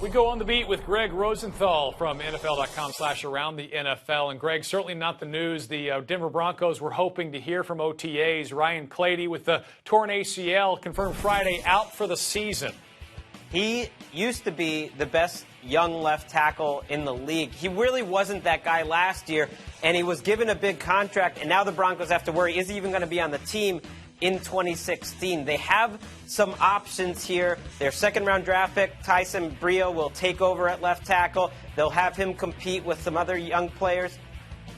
We go on the beat with Greg Rosenthal from NFL.com/around the NFL. And Greg, certainly not the news. The Denver Broncos were hoping to hear from OTAs. Ryan Clady with the torn ACL confirmed Friday out for the season. He used to be the best young left tackle in the league. He really wasn't that guy last year, and he was given a big contract, and now the Broncos have to worry, is he even going to be on the team in 2016? They have some options here. Their second-round draft pick, Tyson Brio, will take over at left tackle. They'll have him compete with some other young players.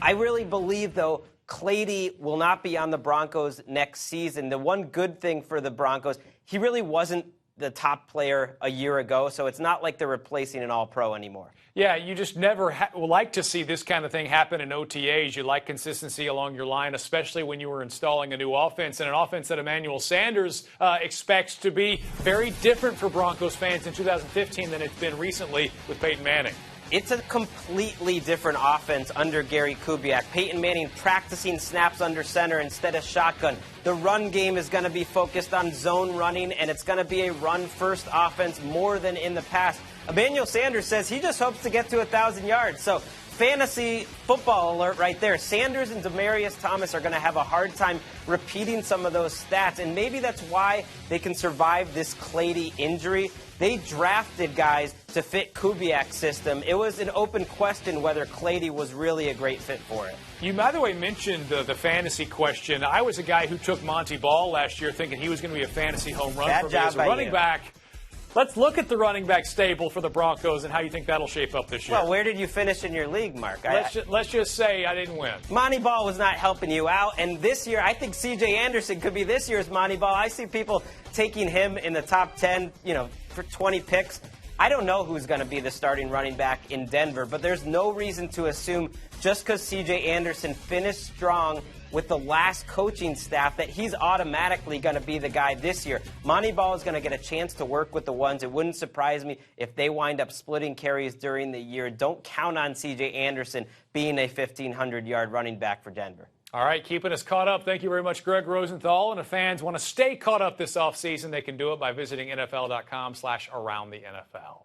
I really believe, though, Clady will not be on the Broncos next season. The one good thing for the Broncos, he really wasn't the top player a year ago, so it's not like they're replacing an all-pro anymore. Yeah, you just never like to see this kind of thing happen in OTAs. You like consistency along your line, especially when you were installing a new offense, and an offense that Emmanuel Sanders expects to be very different for Broncos fans in 2015 than it's been recently with Peyton Manning. It's a completely different offense under Gary Kubiak. Peyton Manning practicing snaps under center instead of shotgun. The run game is going to be focused on zone running, and it's going to be a run-first offense more than in the past. Emmanuel Sanders says he just hopes to get to 1,000 yards. So fantasy football alert right there. Sanders and Demaryius Thomas are going to have a hard time repeating some of those stats, and maybe that's why they can survive this Clady injury. They drafted guys to fit Kubiak's system. It was an open question whether Clady was really a great fit for it. You, by the way, mentioned the fantasy question. I was a guy who took Monty Ball last year thinking he was going to be a fantasy home run for me as a running back. Let's look at the running back stable for the Broncos and how you think that'll shape up this year. Well, where did you finish in your league, Mark? Let's just say I didn't win. Monty Ball was not helping you out, and this year I think C.J. Anderson could be this year's Monty Ball. I see people taking him in the top 10, for 20 picks. I don't know who's going to be the starting running back in Denver, but there's no reason to assume just because C.J. Anderson finished strong with the last coaching staff that he's automatically going to be the guy this year. Monty Ball is going to get a chance to work with the ones. It wouldn't surprise me if they wind up splitting carries during the year. Don't count on C.J. Anderson being a 1,500-yard running back for Denver. All right, keeping us caught up. Thank you very much, Greg Rosenthal. And if fans want to stay caught up this offseason, they can do it by visiting NFL.com/around the NFL.